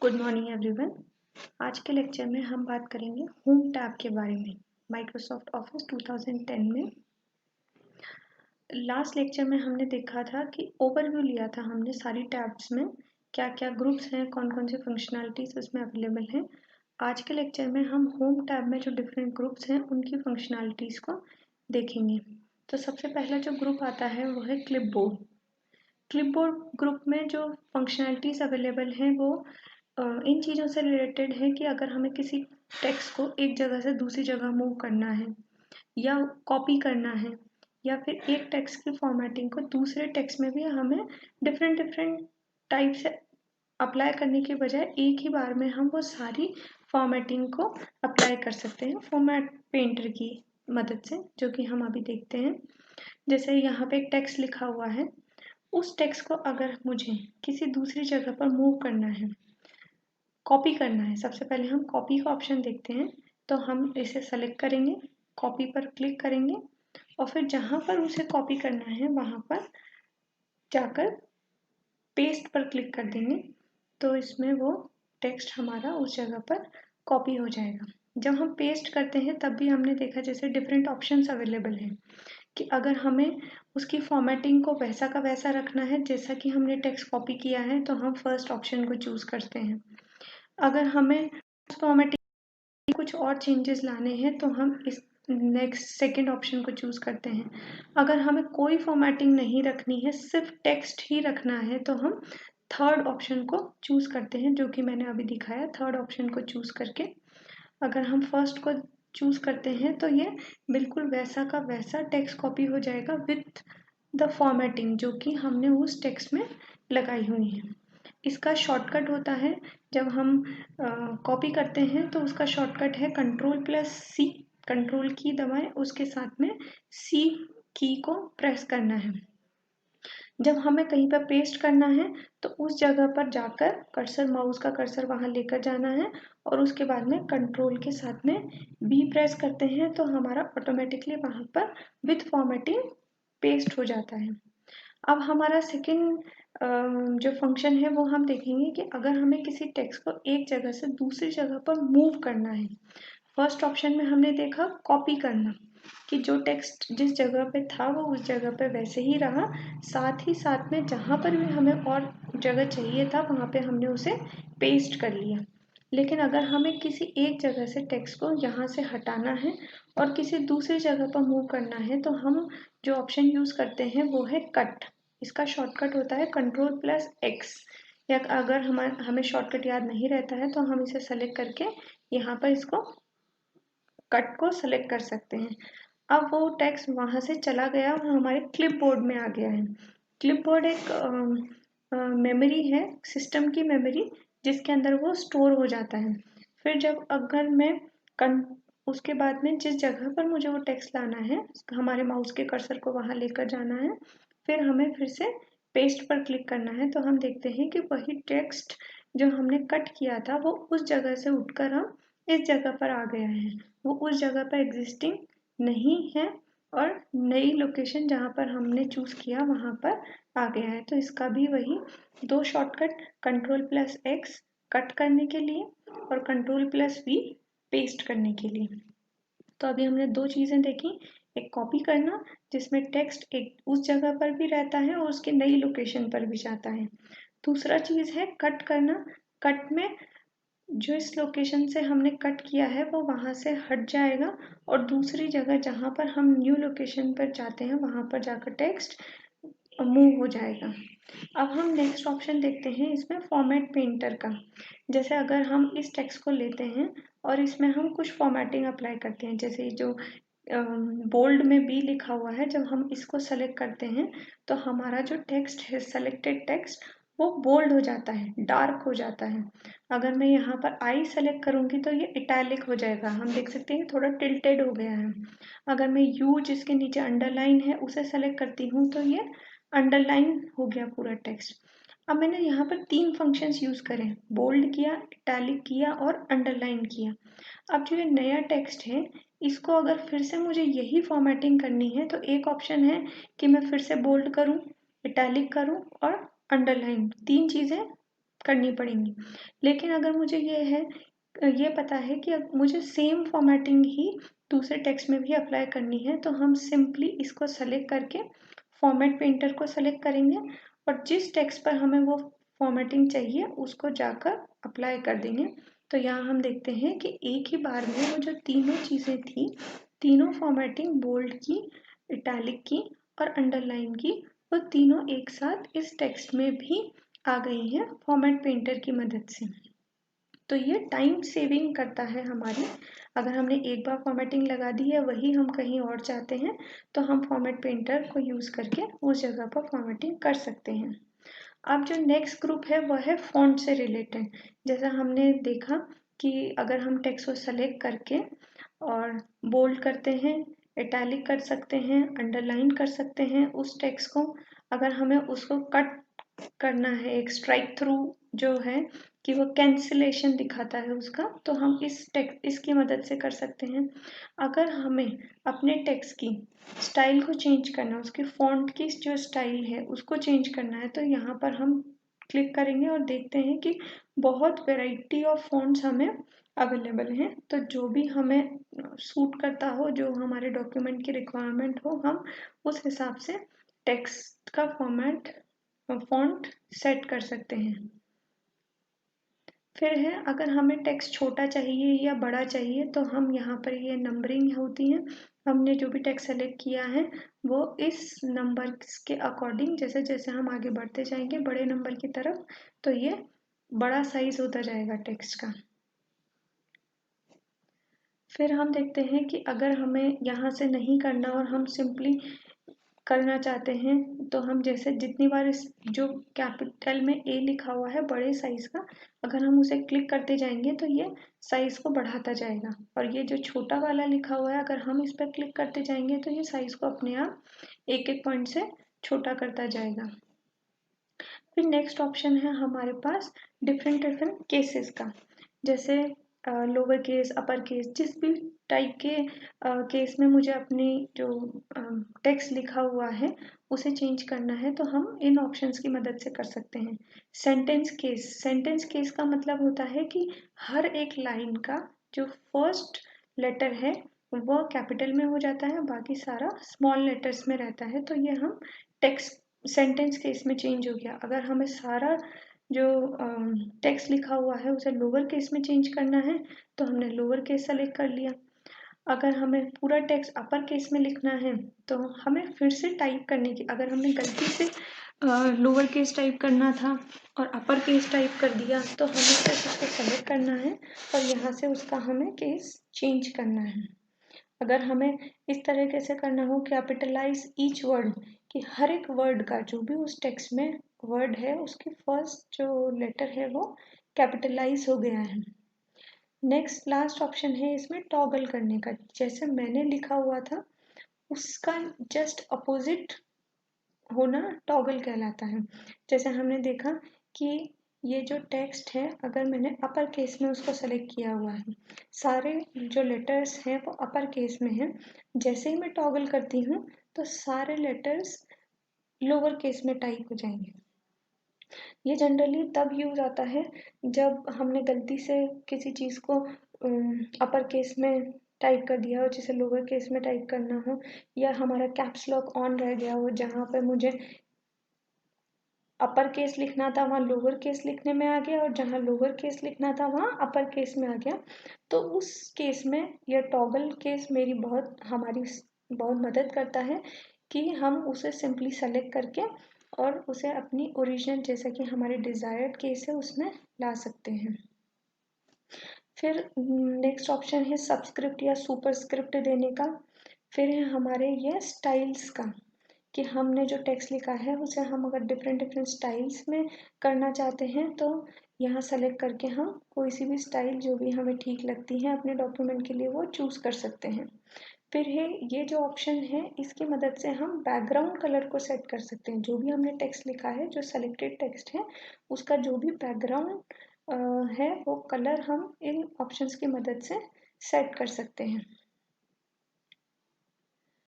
Good morning everyone. आज के lecture में हम बात करेंगे होम टैब के बारे में। माइक्रोसॉफ्ट ऑफिस 2010 में लास्ट लेक्चर में हमने देखा था कि ओवरव्यू लिया था हमने सारी टैब्स में क्या क्या ग्रुप्स हैं, कौन कौन सी फंक्शनैलिटीज उसमें अवेलेबल हैं। आज के लेक्चर में हम होम टैब में जो डिफरेंट ग्रुप्स हैं उनकी फंक्शनैलिटीज को देखेंगे। तो सबसे पहला जो ग्रुप आता है वो है क्लिपबोर्ड। क्लिपबोर्ड ग्रुप में जो फंक्शनैलिटीज अवेलेबल हैं वो इन चीज़ों से रिलेटेड है कि अगर हमें किसी टेक्स्ट को एक जगह से दूसरी जगह मूव करना है या कॉपी करना है या फिर एक टेक्स्ट की फॉर्मेटिंग को दूसरे टेक्स्ट में भी हमें डिफरेंट टाइप से अप्लाई करने के बजाय एक ही बार में हम वो सारी फॉर्मेटिंग को अप्लाई कर सकते हैं फॉर्मेट पेंटर की मदद से, जो कि हम अभी देखते हैं। जैसे यहाँ पे एक टेक्स्ट लिखा हुआ है, उस टेक्स्ट को अगर मुझे किसी दूसरी जगह पर मूव करना है, कॉपी करना है, सबसे पहले हम कॉपी का ऑप्शन देखते हैं। तो हम इसे सेलेक्ट करेंगे, कॉपी पर क्लिक करेंगे और फिर जहाँ पर उसे कॉपी करना है वहाँ पर जाकर पेस्ट पर क्लिक कर देंगे। तो इसमें वो टेक्स्ट हमारा उस जगह पर कॉपी हो जाएगा। जब हम पेस्ट करते हैं तब भी हमने देखा जैसे डिफरेंट ऑप्शंस अवेलेबल हैं कि अगर हमें उसकी फॉर्मेटिंग को वैसा का वैसा रखना है जैसा कि हमने टेक्स्ट कॉपी किया है तो हम फर्स्ट ऑप्शन को चूज़ करते हैं। अगर हमें उस फॉर्मेटिंग कुछ और चेंजेस लाने हैं तो हम इस नेक्स्ट सेकंड ऑप्शन को चूज़ करते हैं। अगर हमें कोई फॉर्मेटिंग नहीं रखनी है, सिर्फ टेक्स्ट ही रखना है, तो हम थर्ड ऑप्शन को चूज़ करते हैं, जो कि मैंने अभी दिखाया। थर्ड ऑप्शन को चूज़ करके अगर हम फर्स्ट को चूज़ करते हैं तो ये बिल्कुल वैसा का वैसा टेक्स्ट कॉपी हो जाएगा विथ द फॉर्मेटिंग जो कि हमने उस टेक्स्ट में लगाई हुई है। इसका शॉर्टकट होता है, जब हम कॉपी करते हैं तो उसका शॉर्टकट है Ctrl+C। कंट्रोल की दबाएं, उसके साथ में C की को प्रेस करना है। जब हमें कहीं पर पेस्ट करना है तो उस जगह पर जाकर कर्सर, माउस का कर्सर वहां लेकर जाना है और उसके बाद में कंट्रोल के साथ में B प्रेस करते हैं तो हमारा ऑटोमेटिकली वहां पर विथ फॉर्मेटिंग पेस्ट हो जाता है। अब हमारा सेकंड जो फंक्शन है वो हम देखेंगे कि अगर हमें किसी टेक्स्ट को एक जगह से दूसरी जगह पर मूव करना है। फर्स्ट ऑप्शन में हमने देखा कॉपी करना, कि जो टेक्स्ट जिस जगह पे था वो उस जगह पे वैसे ही रहा, साथ ही साथ में जहाँ पर भी हमें और जगह चाहिए था वहाँ पे हमने उसे पेस्ट कर लिया। लेकिन अगर हमें किसी एक जगह से टेक्स्ट को यहाँ से हटाना है और किसी दूसरी जगह पर मूव करना है तो हम जो ऑप्शन यूज़ करते हैं वो है कट। इसका शॉर्टकट होता है Ctrl+X। या अगर हमें शॉर्टकट याद नहीं रहता है तो हम इसे सेलेक्ट करके यहाँ पर इसको कट को सेलेक्ट कर सकते हैं। अब वो टेक्स्ट वहाँ से चला गया और हमारे क्लिपबोर्ड में आ गया है। क्लिपबोर्ड एक मेमोरी है, सिस्टम की मेमोरी, जिसके अंदर वो स्टोर हो जाता है। फिर जब अगर मैं उसके बाद में जिस जगह पर मुझे वो टेक्स्ट लाना है, हमारे माउस के कर्सर को वहाँ लेकर जाना है, फिर हमें फिर से पेस्ट पर क्लिक करना है। तो हम देखते हैं कि वही टेक्स्ट जो हमने कट किया था वो उस जगह से उठकर हम इस जगह पर आ गया है। वो उस जगह पर एग्जिस्टिंग नहीं है और नई लोकेशन जहाँ पर हमने चूज़ किया वहाँ पर आ गया है। तो इसका भी वही दो शॉर्टकट, Ctrl+X कट करने के लिए और Ctrl+V पेस्ट करने के लिए। तो अभी हमने दो चीज़ें देखी, एक कॉपी करना जिसमें टेक्स्ट एक उस जगह पर भी रहता है और उसके नई लोकेशन पर भी जाता है। दूसरा चीज़ है कट करना। कट में जो इस लोकेशन से हमने कट किया है वो वहाँ से हट जाएगा और दूसरी जगह जहाँ पर हम न्यू लोकेशन पर जाते हैं वहाँ पर जाकर टेक्स्ट मूव हो जाएगा। अब हम नेक्स्ट ऑप्शन देखते हैं इसमें फॉर्मेट पेंटर का। जैसे अगर हम इस टेक्स्ट को लेते हैं और इसमें हम कुछ फॉर्मेटिंग अप्लाई करते हैं, जैसे जो बोल्ड में बी लिखा हुआ है, जब हम इसको सेलेक्ट करते हैं तो हमारा जो टेक्स्ट है, सेलेक्टेड टेक्स्ट, वो बोल्ड हो जाता है, डार्क हो जाता है। अगर मैं यहाँ पर आई सेलेक्ट करूँगी तो ये इटैलिक हो जाएगा, हम देख सकते हैं थोड़ा टिल्टेड हो गया है। अगर मैं यू जिसके नीचे अंडरलाइन है उसे सेलेक्ट करती हूँ तो ये अंडरलाइन हो गया पूरा टेक्स्ट। अब मैंने यहाँ पर तीन फंक्शंस यूज़ करे, बोल्ड किया, इटैलिक किया और अंडरलाइन किया। अब जो ये नया टेक्स्ट है इसको अगर फिर से मुझे यही फॉर्मेटिंग करनी है तो एक ऑप्शन है कि मैं फिर से बोल्ड करूं, इटैलिक करूं और अंडरलाइन, तीन चीज़ें करनी पड़ेंगी। लेकिन अगर मुझे ये पता है कि अब मुझे सेम फॉर्मेटिंग ही दूसरे टेक्स्ट में भी अप्लाई करनी है, तो हम सिंपली इसको सेलेक्ट करके फॉर्मेट पेंटर को सेलेक्ट करेंगे और जिस टेक्स्ट पर हमें वो फॉर्मेटिंग चाहिए उसको जाकर अप्लाई कर देंगे। तो यहाँ हम देखते हैं कि एक ही बार में वो जो तीनों चीज़ें थी, तीनों फॉर्मेटिंग बोल्ड की, इटैलिक की और अंडरलाइन की, वो तीनों एक साथ इस टेक्स्ट में भी आ गई हैं फॉर्मेट पेंटर की मदद से। तो ये टाइम सेविंग करता है हमारी। अगर हमने एक बार फॉर्मेटिंग लगा दी है, वही हम कहीं और चाहते हैं, तो हम फॉर्मेट पेंटर को यूज़ करके उस जगह पर फॉर्मेटिंग कर सकते हैं। अब जो नेक्स्ट ग्रुप है वह है फॉन्ट से रिलेटेड। जैसा हमने देखा कि अगर हम टेक्स्ट को सेलेक्ट करके और बोल्ड करते हैं, इटैलिक कर सकते हैं, अंडरलाइन कर सकते हैं उस टेक्स्ट को। अगर हमें उसको कट करना है, एक स्ट्राइक थ्रू जो है कि वो कैंसिलेशन दिखाता है उसका, तो हम इसकी मदद से कर सकते हैं। अगर हमें अपने टेक्स्ट की स्टाइल को चेंज करना, उसकी फॉन्ट की जो स्टाइल है उसको चेंज करना है, तो यहाँ पर हम क्लिक करेंगे और देखते हैं कि बहुत वैरायटी ऑफ फॉन्ट्स हमें अवेलेबल हैं। तो जो भी हमें सूट करता हो, जो हमारे डॉक्यूमेंट की रिक्वायरमेंट हो, हम उस हिसाब से टेक्स्ट का फॉन्ट सेट कर सकते हैं। फिर है, अगर हमें टेक्स्ट छोटा चाहिए या बड़ा चाहिए, तो हम यहाँ पर ये नंबरिंग होती है, हमने जो भी टेक्स्ट सेलेक्ट किया है वो इस नंबर के अकॉर्डिंग जैसे जैसे हम आगे बढ़ते जाएंगे बड़े नंबर की तरफ, तो ये बड़ा साइज होता जाएगा टेक्स्ट का। फिर हम देखते हैं कि अगर हमें यहाँ से नहीं करना और हम सिंपली करना चाहते हैं, तो हम जैसे जितनी बार इस जो कैपिटल में ए लिखा हुआ है बड़े साइज का, अगर हम उसे क्लिक करते जाएंगे तो ये साइज को बढ़ाता जाएगा, और ये जो छोटा वाला लिखा हुआ है अगर हम इस पर क्लिक करते जाएंगे तो ये साइज को अपने आप एक एक पॉइंट से छोटा करता जाएगा। फिर नेक्स्ट ऑप्शन है हमारे पास डिफरेंट डिफरेंट केसेस का। जैसे लोअर केस, अपर केस, जिस भी टाइप के केस में मुझे अपनी जो टेक्स्ट लिखा हुआ है उसे चेंज करना है, तो हम इन ऑप्शंस की मदद से कर सकते हैं। सेंटेंस केस का मतलब होता है कि हर एक लाइन का जो फर्स्ट लेटर है वह कैपिटल में हो जाता है, बाकी सारा स्मॉल लेटर्स में रहता है। तो ये हम टेक्स्ट सेंटेंस केस में चेंज हो गया। अगर हमें सारा जो टेक्स्ट लिखा हुआ है उसे लोअर केस में चेंज करना है, तो हमने लोअर केस सेलेक्ट कर लिया। अगर हमें पूरा टेक्स्ट अपर केस में लिखना है, तो हमें फिर से टाइप करने की, अगर हमने गलती से लोअर केस टाइप करना था और अपर केस टाइप कर दिया, तो हमें सिर्फ उसको सेलेक्ट करना है और यहाँ से उसका हमें केस चेंज करना है। अगर हमें इस तरीके से करना हो, कैपिटलाइज ईच वर्ड, कि हर एक वर्ड का जो भी उस टेक्स्ट में वर्ड है उसकी फर्स्ट जो लेटर है वो कैपिटलाइज हो गया है। नेक्स्ट लास्ट ऑप्शन है इसमें टॉगल करने का। जैसे मैंने लिखा हुआ था उसका जस्ट अपोजिट होना टॉगल कहलाता है। जैसे हमने देखा कि ये जो टेक्स्ट है, अगर मैंने अपर केस में उसको सेलेक्ट किया हुआ है, सारे जो लेटर्स हैं वो अपर केस में हैं, जैसे ही मैं टॉगल करती हूँ तो सारे लेटर्स लोअर केस में टाइप हो जाएंगे। ये जनरली तब यूज आता है जब हमने गलती से किसी चीज़ को अपर केस में टाइप कर दिया हो जिसे लोअर केस में टाइप करना हो, या हमारा कैप्स लॉक ऑन रह गया हो, जहाँ पे मुझे अपर केस लिखना था वहाँ लोअर केस लिखने में आ गया और जहाँ लोअर केस लिखना था वहाँ अपर केस में आ गया। तो उस केस में यह टॉगल केस हमारी बहुत मदद करता है कि हम उसे सिंपली सेलेक्ट करके और उसे अपनी ओरिजिनल, जैसा कि हमारी डिजायर्ड केस है, उसमें ला सकते हैं। फिर नेक्स्ट ऑप्शन है सबस्क्रिप्ट या सुपरस्क्रिप्ट देने का। फिर है हमारे ये स्टाइल्स का, कि हमने जो टेक्स्ट लिखा है उसे हम अगर डिफरेंट डिफरेंट स्टाइल्स में करना चाहते हैं, तो यहाँ सेलेक्ट करके हम कोई सी भी स्टाइल जो भी हमें ठीक लगती है अपने डॉक्यूमेंट के लिए वो चूज़ कर सकते हैं। फिर है ये जो ऑप्शन है इसकी मदद से हम बैकग्राउंड कलर को सेट कर सकते हैं। जो भी हमने टेक्स्ट लिखा है, जो सेलेक्टेड टेक्स्ट है, उसका जो भी बैकग्राउंड है वो कलर हम इन ऑप्शंस की मदद से सेट कर सकते हैं।